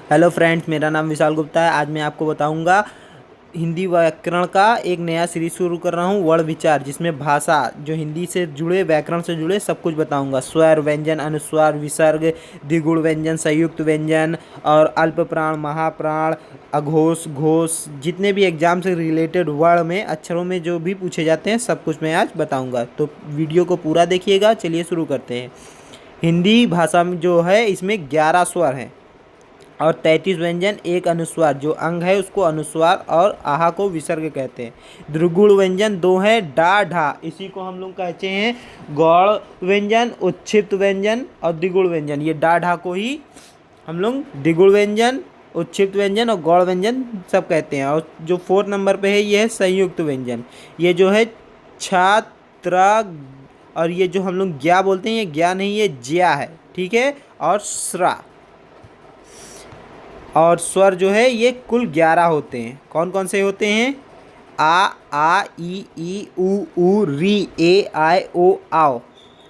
Hello friends, मेरा नाम विशाल गुप्ता है। आज मैं आपको बताऊंगा हिंदी व्याकरण का एक नया सीरीज शुरू कर रहा हूं, वर्ण विचार, जिसमें भाषा जो हिंदी से जुड़े, व्याकरण से जुड़े सब कुछ बताऊंगा। स्वर, व्यंजन, अनुस्वार, विसर्ग, द्विगुण व्यंजन, संयुक्त व्यंजन और अल्प प्राण, महाप्राण, अघोष, घोष, जितने भी एग्जाम से रिलेटेड वर्ण में अक्षरों में जो भी पूछे जाते हैं सब कुछ मैं आज बताऊँगा। तो वीडियो को पूरा देखिएगा। चलिए शुरू करते हैं। हिंदी भाषा में जो है इसमें 11 स्वर हैं और 33 व्यंजन, एक अनुस्वार। जो अंग है उसको अनुस्वार और आहा को विसर्ग कहते हैं। द्विगुण व्यंजन दो है, डा ढा, इसी को हम लोग कहते हैं गौड़ व्यंजन, उच्छिष्ट व्यंजन और द्विगुण व्यंजन। ये डा ढा को ही हम लोग द्विगुण व्यंजन, उच्छिष्ट व्यंजन और गौड़ व्यंजन सब कहते हैं। और जो 4 नंबर पे है ये है संयुक्त व्यंजन। ये जो है छा, त्रा, और ये जो हम लोग ज्या बोलते हैं ये ज्या नहीं, ये ज्या है, ठीक है। और स्रा। और स्वर जो है ये कुल 11 होते हैं। कौन कौन से होते हैं? आ ई ऊ री, ए आय ओ आओ।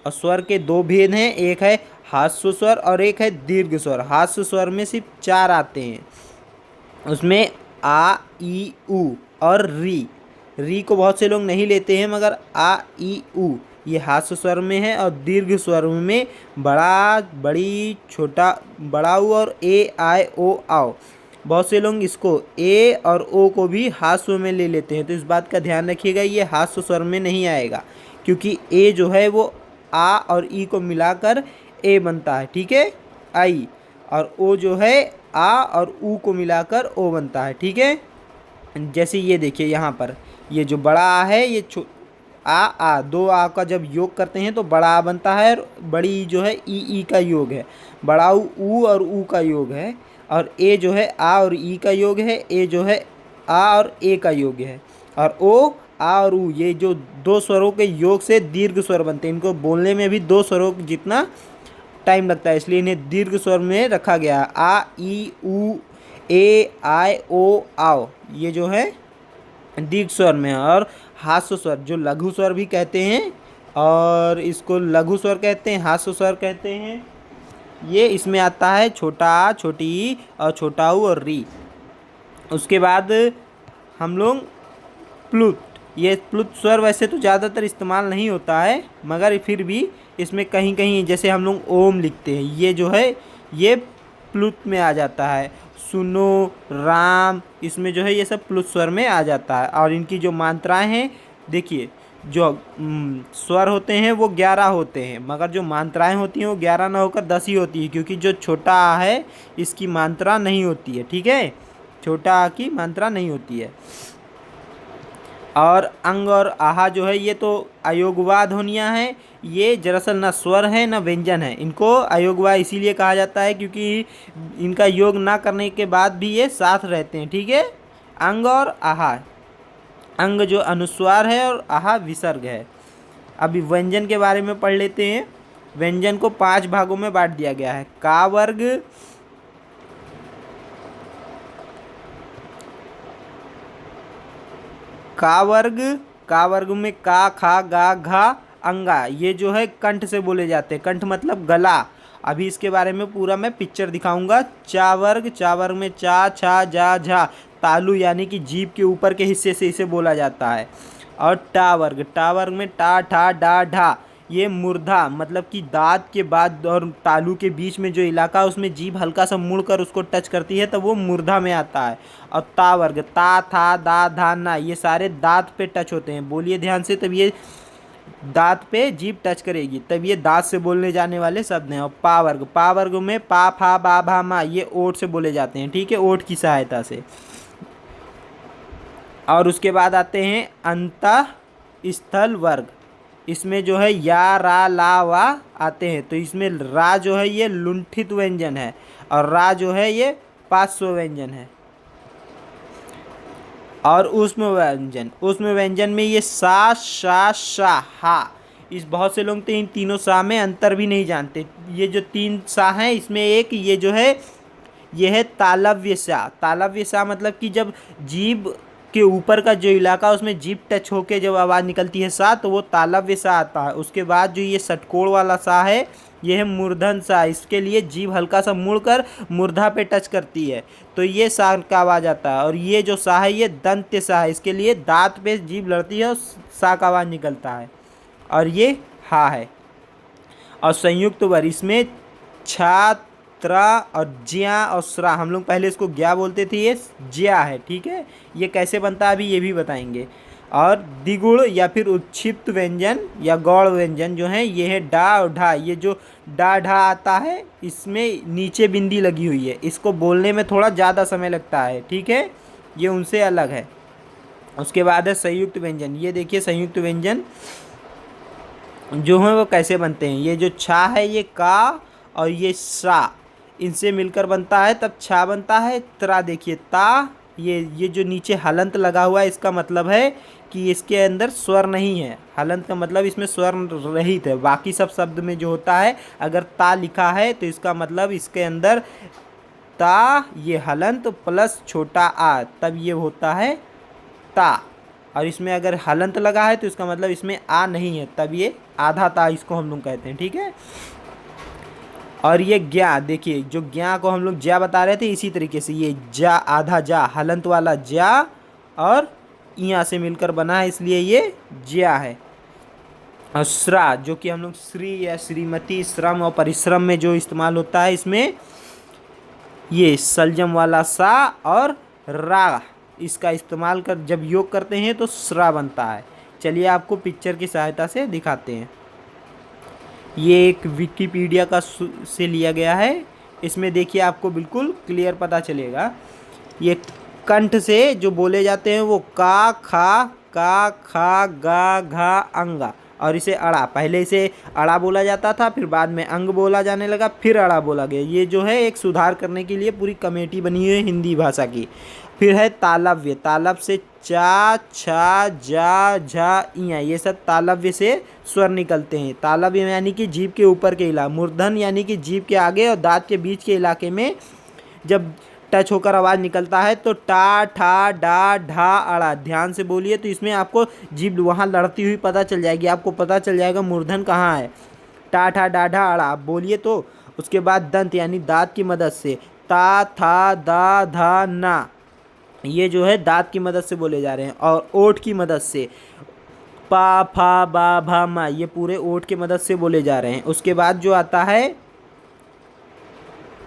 और स्वर के दो भेद हैं, एक है हास्य स्वर और एक है दीर्घ स्वर। हास्य स्वर में सिर्फ 4 आते हैं, उसमें आ ई ऊ और री। री को बहुत से लोग नहीं लेते हैं, मगर आ ई ऊ ये हास्य स्वर में है। और दीर्घ स्वर में बड़ा, बड़ी, छोटा, बड़ा ऊ और ए आय ओ आओ। बहुत से लोग इसको ए और ओ को भी हास्य में ले लेते हैं, तो इस बात का ध्यान रखिएगा, ये हास्य स्वर में नहीं आएगा, क्योंकि ए जो है वो आ और ई को मिलाकर ए बनता है, ठीक है, आई। और ओ जो है आ और ऊ को मिलाकर ओ बनता है, ठीक है। जैसे ये देखिए यहाँ पर, ये जो बड़ा आ है ये आ दो आ का जब योग करते हैं तो बड़ा आ बनता है, और बड़ी ई जो है ई का योग है। बड़ा ऊ और ऊ का योग है। और ए जो है आ और ई का योग है। ए जो है आ और ए का योग है। और ओ, आ और ऊ, ये जो दो स्वरों के योग से दीर्घ स्वर बनते हैं। इनको बोलने में भी दो स्वरों जितना टाइम लगता है, इसलिए इन्हें दीर्घ स्वर में रखा गया है। आ ई ऊ ए आय ओ आओ, ये जो है दीर्घ स्वर में है। और हास्य स्वर जो लघु स्वर भी कहते हैं, और इसको लघु स्वर कहते हैं, हास्य स्वर कहते हैं। ये इसमें आता है छोटा आ, छोटी ई और छोटा ऊ और री। उसके बाद हम लोग प्लुत। ये प्लुत स्वर वैसे तो ज़्यादातर इस्तेमाल नहीं होता है, मगर फिर भी इसमें कहीं कहीं, जैसे हम लोग ओम लिखते हैं, ये जो है ये प्लुत में आ जाता है। सुनो, राम, इसमें जो है ये सब प्लुत स्वर में आ जाता है। और इनकी जो मात्राएं हैं, देखिए, जो स्वर होते हैं वो 11 होते हैं, मगर जो मात्राएं होती हैं वो 11 ना होकर 10 ही होती है, क्योंकि जो छोटा आ है इसकी मात्रा नहीं होती है, ठीक है। छोटा आ की मात्रा नहीं होती है। और अंग और आहा जो है ये तो अयोगवा ध्वनियाँ हैं। ये दरअसल न स्वर है न व्यंजन है। इनको अयोगवा इसीलिए कहा जाता है क्योंकि इनका योग ना करने के बाद भी ये साथ रहते हैं, ठीक है। अंग और आहा, अंग जो अनुस्वार है और आहा विसर्ग है। अभी व्यंजन के बारे में पढ़ लेते हैं। व्यंजन को 5 भागों में बांट दिया गया है। का वर्ग, का वर्ग, का वर्ग में का, खा, गा, घा, अंगा, ये जो है कंठ से बोले जाते हैं। कंठ मतलब गला। अभी इसके बारे में पूरा मैं पिक्चर दिखाऊंगा। चा वर्ग, चा वर्ग में चा, छा, जा, झा, तालु यानी कि जीभ के ऊपर के हिस्से से इसे बोला जाता है। और टा वर्ग, टा वर्ग में टा, ठा, डा, ढा, ये मूर्धा मतलब कि दांत के बाद और तालू के बीच में जो इलाका है उसमें जीभ हल्का सा मुड़कर उसको टच करती है, तब वो मूर्धा में आता है। और ता वर्ग, ता, था, दा, धा, ना, ये सारे दांत पे टच होते हैं। बोलिए ध्यान से, तब ये दांत पे जीभ टच करेगी, तब ये दांत से बोलने जाने वाले शब्द हैं। और पा वर्ग, पा वर्ग में पा, फा, बा, भा, मा, ये ओठ से बोले जाते हैं, ठीक है, ओठ की सहायता से। और उसके बाद आते हैं अंतः स्थल वर्ग। इसमें जो है या, रा, ला, वा आते हैं। तो इसमें रा जो है ये लुंठित व्यंजन है, और रा जो है ये पार्श्व व्यंजन है। और उष्म व्यंजन, उष्म व्यंजन में ये सा, शा, शा, हा। इस बहुत से लोग तो इन तीनों सा में अंतर भी नहीं जानते। ये जो 3 सा हैं इसमें एक ये जो है ये है तालव्य सा। तालव्य सा मतलब कि जब जीभ उसके ऊपर का जो इलाका उसमें जीभ टच होके जब आवाज़ निकलती है सा, तो वो तालव्य सा आता है। उसके बाद जो ये षटकोण वाला सा है, ये है मूर्धन सा। इसके लिए जीभ हल्का सा मुड़कर मूर्धा पे टच करती है, तो ये सा का आवाज़ आता है। और ये जो सा है ये दंत्य सा है, इसके लिए दांत पे जीभ लड़ती है और सा का आवाज़ निकलता है। और ये हा है। और संयुक्त वर इसमें छा, त्रा और ज्या और स्रा, हम लोग पहले इसको ज्ञा बोलते थे, ये ज्या है। ठीक है, ये कैसे बनता है अभी ये भी बताएंगे। और द्विगुण या फिर उत्क्षिप्त व्यंजन या गौड़ व्यंजन जो है, ये है डा और ढा। ये जो डा ढा आता है इसमें नीचे बिंदी लगी हुई है, इसको बोलने में थोड़ा ज़्यादा समय लगता है। ठीक है, ये उनसे अलग है। उसके बाद है संयुक्त व्यंजन। ये देखिए संयुक्त व्यंजन जो है वो कैसे बनते हैं। ये जो छा है ये का और ये सा, इनसे मिलकर बनता है तब छा बनता है। त्रा देखिए ता, ये जो नीचे हलंत लगा हुआ है इसका मतलब है कि इसके अंदर स्वर नहीं है। हलंत का मतलब इसमें स्वर रहित है। बाकी सब शब्द में जो होता है अगर ता लिखा है तो इसका मतलब इसके अंदर ता ये हलंत प्लस छोटा आ, तब ये होता है ता। और इसमें अगर हलंत लगा है तो इसका मतलब इसमें आ नहीं है, तब ये आधा ता इसको हम लोग कहते हैं। ठीक है, और ये ज्ञा देखिए, जो ज्ञा को हम लोग ज्या बता रहे थे, इसी तरीके से ये जा आधा जा हलंत वाला ज्या और यहाँ से मिलकर बना है, इसलिए ये ज्या है। और श्रा जो कि हम लोग श्री या श्रीमती, श्रम और परिश्रम में जो इस्तेमाल होता है, इसमें ये सलजम वाला सा और रा, इसका इस्तेमाल कर जब योग करते हैं तो श्रा बनता है। चलिए आपको पिक्चर की सहायता से दिखाते हैं। ये एक विकिपीडिया का से लिया गया है। इसमें देखिए आपको बिल्कुल क्लियर पता चलेगा। ये कंठ से जो बोले जाते हैं वो का, खा, गा, घा, अंगा। और इसे अड़ा, पहले इसे अड़ा बोला जाता था, फिर बाद में अंग बोला जाने लगा, फिर अड़ा बोला गया। ये जो है एक सुधार करने के लिए पूरी कमेटी बनी हुई है हिंदी भाषा की। फिर है तालव्य। तालव से चा, छा, जा, झा, इया, ये सब तालव्य से स्वर निकलते हैं। तालव्य यानी कि जीभ के ऊपर के इलाके, मूर्धन यानी कि जीभ के आगे और दांत के बीच के इलाके में जब टच होकर आवाज़ निकलता है तो टा, ठा, डा, ढा, अड़ा। ध्यान से बोलिए तो इसमें आपको जीभ वहाँ लड़ती हुई पता चल जाएगी, आपको पता चल जाएगा मूर्धन कहाँ है। टा, ठा, डा, ढा, अड़ा आप बोलिए तो। उसके बाद दंत यानी दांत की मदद से ता, था, दा, धा, ना, ये जो है दांत की मदद से बोले जा रहे हैं। और ओठ की मदद से पा, फा, बा, भा, मा, ये पूरे ओठ की मदद से बोले जा रहे हैं। उसके बाद जो आता है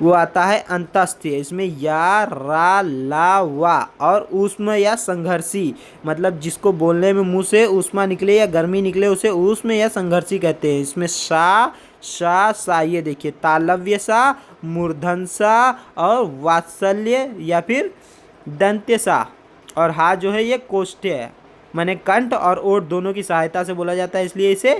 वो आता है अंतस्थ्य। इसमें या, रा, ला, वा और ऊष्म या संघर्षी, मतलब जिसको बोलने में मुंह से ऊष्मा निकले या गर्मी निकले उसे ऊष्म या संघर्षी कहते हैं। इसमें सा, शा, सा, ये देखिए तालव्य सा, मूर्धन सा और वात्सल्य या फिर दंत्य सा। और हा जो है ये कोष्ठ्य है, माने कंठ और ओठ दोनों की सहायता से बोला जाता है, इसलिए इसे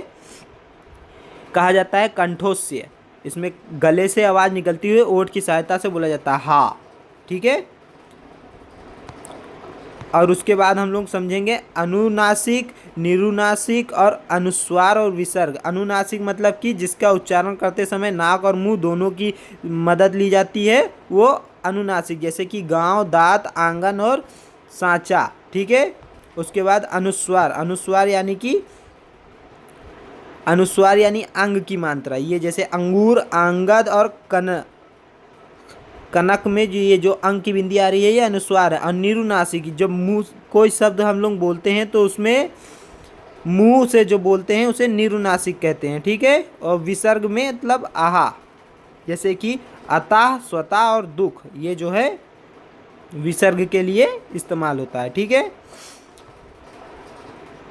कहा जाता है कंठोस्य। इसमें गले से आवाज़ निकलती हुई ओठ की सहायता से बोला जाता है हा। ठीक है, और उसके बाद हम लोग समझेंगे अनुनासिक, निरुनासिक और अनुस्वार और विसर्ग। अनुनासिक मतलब कि जिसका उच्चारण करते समय नाक और मुंह दोनों की मदद ली जाती है, वो अनुनासिक, जैसे कि गांव, दांत, आंगन और सांचा। ठीक है, उसके बाद अनुस्वार। अनुस्वार यानी अंग की मात्रा, ये जैसे अंगूर, आंगद और कनक में जो ये जो अंग की बिंदी आ रही है ये अनुस्वार है। और निरुनासिक, जब मुंह कोई शब्द हम लोग बोलते हैं तो उसमें मुंह से जो बोलते हैं उसे निरुनासिक कहते हैं। ठीक है, और विसर्ग में मतलब आहा, जैसे कि अतः, स्वतः और दुख, ये जो है विसर्ग के लिए इस्तेमाल होता है। ठीक है,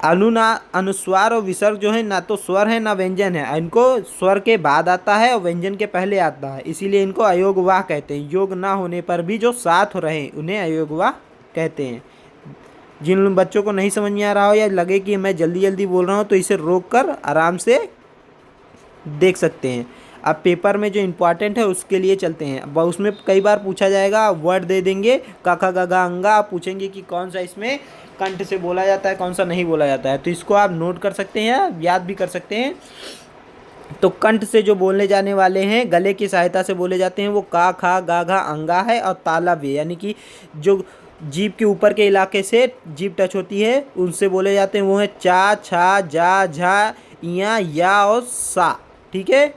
अनुस्वार और विसर्ग जो है ना तो स्वर है ना व्यंजन है, इनको स्वर के बाद आता है और व्यंजन के पहले आता है, इसीलिए इनको अयोगवाह कहते हैं। योग ना होने पर भी जो साथ रहे उन्हें अयोगवाह कहते हैं। जिन बच्चों को नहीं समझ में आ रहा हो या लगे कि मैं जल्दी जल्दी बोल रहा हूँ तो इसे रोक कर आराम से देख सकते हैं। अब पेपर में जो इम्पोर्टेंट है उसके लिए चलते हैं। अब उसमें कई बार पूछा जाएगा, वर्ड दे देंगे का, खा, गा, घा, अंगा, आप पूछेंगे कि कौन सा इसमें कंठ से बोला जाता है, कौन सा नहीं बोला जाता है, तो इसको आप नोट कर सकते हैं, याद भी कर सकते हैं। तो कंठ से जो बोलने जाने वाले हैं, गले की सहायता से बोले जाते हैं, वो का, खा, गा, घा, अंगा है। और तालव्य यानी कि जो जीभ के ऊपर के इलाके से जीभ टच होती है, उनसे बोले जाते हैं वो है चा, छा, जा, झा, इया, या और सा। ठीक है,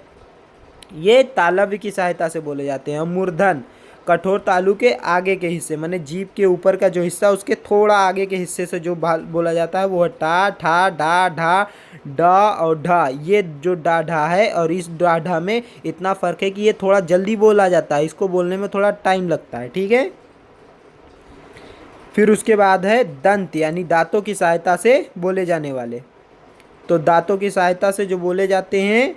ये तालव्य की सहायता से बोले जाते हैं। मूर्धन कठोर तालु के आगे के हिस्से, माने जीभ के ऊपर का जो हिस्सा उसके थोड़ा आगे के हिस्से से जो बोला जाता है वो है टा, ठा, डा, ढा, डा और ढा। ये जो डा ढा है और इस डा ढा में इतना फ़र्क है कि ये थोड़ा जल्दी बोला जाता है, इसको बोलने में थोड़ा टाइम लगता है। ठीक है, फिर उसके बाद है दंत, यानी दांतों की सहायता से बोले जाने वाले। तो दांतों की सहायता से जो बोले जाते हैं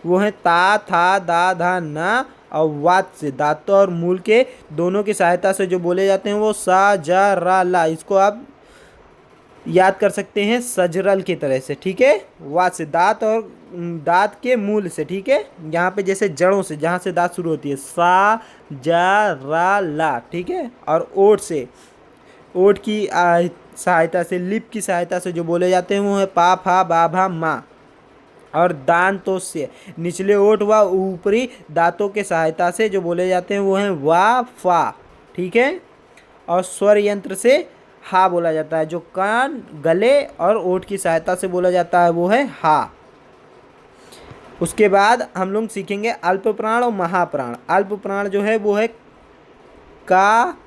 वो है ता, था, दा, धा, ना और वात से, दांतों और मूल के दोनों की सहायता से जो बोले जाते हैं वो सा, जा, रा, ला। इसको आप याद कर सकते हैं सजरल की तरह से। ठीक है, वात से दांत और दांत के मूल से। ठीक है, यहाँ पे जैसे जड़ों से, जहाँ से दांत शुरू होती है, सा, जा, रा, ला। ठीक है, और ओठ से, ओठ की सहायता से, लिप की सहायता से जो बोले जाते हैं वो है पा, फा, बा, भा, मा। और दांतों से, निचले ओठ व ऊपरी दांतों के सहायता से जो बोले जाते हैं वो हैं वा, फा। ठीक है, और स्वर यंत्र से हा बोला जाता है। जो कान, गले और ओठ की सहायता से बोला जाता है वो है हा। उसके बाद हम लोग सीखेंगे अल्प प्राण और महाप्राण। अल्प प्राण जो है वो है का,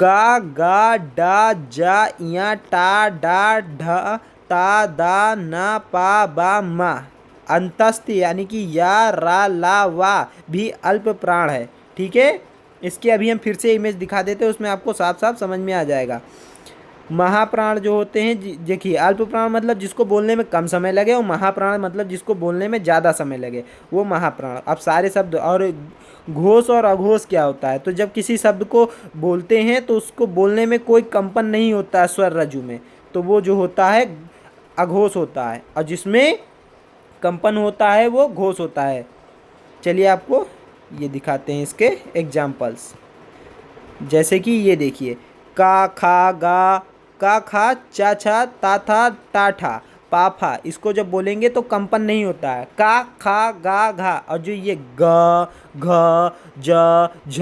गा, डा, जा, इया, टा, डा, ढ, ता, दा, ना, पा, बा, मा। अंतस्थ यानी कि या, रा, ला, वा भी अल्प प्राण है। ठीक है, इसकी अभी हम फिर से इमेज दिखा देते हैं, उसमें आपको साफ साफ समझ में आ जाएगा। महाप्राण जो होते हैं, देखिए अल्प प्राण मतलब जिसको बोलने में कम समय लगे, और महाप्राण मतलब जिसको बोलने में ज़्यादा समय लगे, वो महाप्राण। अब सारे शब्द, और घोष और अघोष क्या होता है, तो जब किसी शब्द को बोलते हैं तो उसको बोलने में कोई कंपन नहीं होता है स्वर रज्जु में, तो वो जो होता है अघोष होता है, और जिसमें कंपन होता है वो घोष होता है। चलिए आपको ये दिखाते हैं इसके एग्जाम्पल्स। जैसे कि ये देखिए, का, खा, गा, का, खा, चा, छा, ता, था, टा, ठा, पा, फा। इसको जब बोलेंगे तो कंपन नहीं होता है, का, खा, गा, घा। और जो ये ग, घ, ज, झ,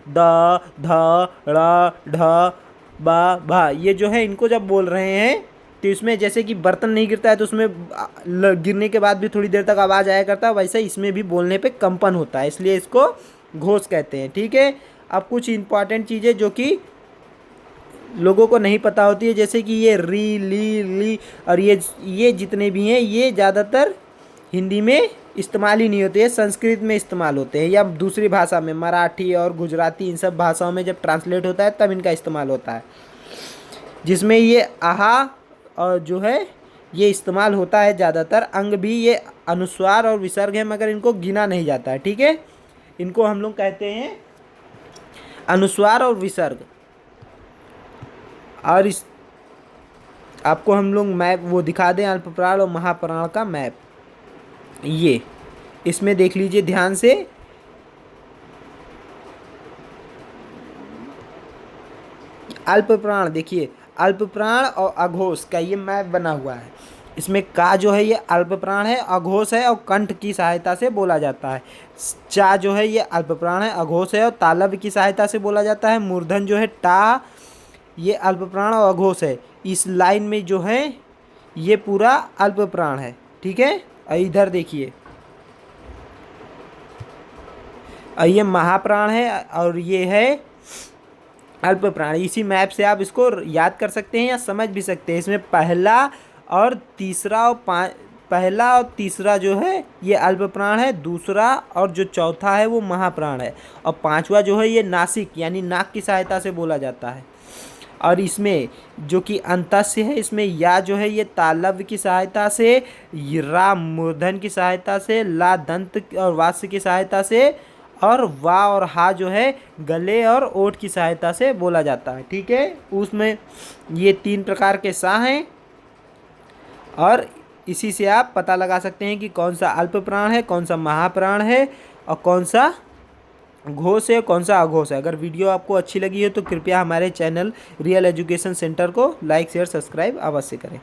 द, ध, ड़, ढ, बा, भा, ये जो है इनको जब बोल रहे हैं तो इसमें जैसे कि बर्तन नहीं गिरता है तो उसमें गिरने के बाद भी थोड़ी देर तक आवाज़ आया करता है, वैसे इसमें भी बोलने पे कंपन होता है, इसलिए इसको घोष कहते हैं। ठीक है, अब कुछ इंपॉर्टेंट चीज़ें जो कि लोगों को नहीं पता होती है, जैसे कि ये री, ली, और ये जितने भी हैं ये ज़्यादातर हिंदी में इस्तेमाल ही नहीं होते हैं, संस्कृत में इस्तेमाल होते हैं, या दूसरी भाषा में, मराठी और गुजराती, इन सब भाषाओं में जब ट्रांसलेट होता है तब इनका इस्तेमाल होता है, जिसमें ये आहा और जो है ये इस्तेमाल होता है ज़्यादातर। अंग भी ये अनुस्वार और विसर्ग है, मगर इनको गिना नहीं जाता है। ठीक है, इनको हम लोग कहते हैं अनुस्वार और विसर्ग। और इस आपको हम लोग मैप वो दिखा दें अल्प प्राण और महाप्राण का मैप। ये इसमें देख लीजिए ध्यान से, अल्प प्राण देखिए, अल्प प्राण और अघोष का ये मैप बना हुआ है। इसमें का जो है ये अल्प प्राण है, अघोष है और कंठ की सहायता से बोला जाता है। चा जो है ये अल्प प्राण है, अघोष है और तालव्य की सहायता से बोला जाता है। मूर्धन जो है टा, ये अल्प प्राण और अघोष है। इस लाइन में जो है ये पूरा अल्प प्राण है। ठीक है, और इधर देखिए, ये महाप्राण है और ये है अल्प प्राण। इसी मैप से आप इसको याद कर सकते हैं या समझ भी सकते हैं। इसमें पहला और तीसरा जो है ये अल्प प्राण है, दूसरा और जो चौथा है वो महाप्राण है, और पांचवा जो है ये नासिक यानी नाक की सहायता से बोला जाता है। और इसमें जो कि अंतस्य है, इसमें या जो है ये तालव्य की सहायता से, रा मूर्धन की सहायता से, ला दंत और वास्य की सहायता से, और वा और हा जो है गले और ओठ की सहायता से बोला जाता है। ठीक है, उसमें ये 3 प्रकार के सा हैं, और इसी से आप पता लगा सकते हैं कि कौन सा अल्प प्राण है, कौन सा महाप्राण है, और कौन सा घोष है, कौन सा अघोष है। अगर वीडियो आपको अच्छी लगी हो तो कृपया हमारे चैनल रियल एजुकेशन सेंटर को लाइक शेयर सब्सक्राइब अवश्य करें।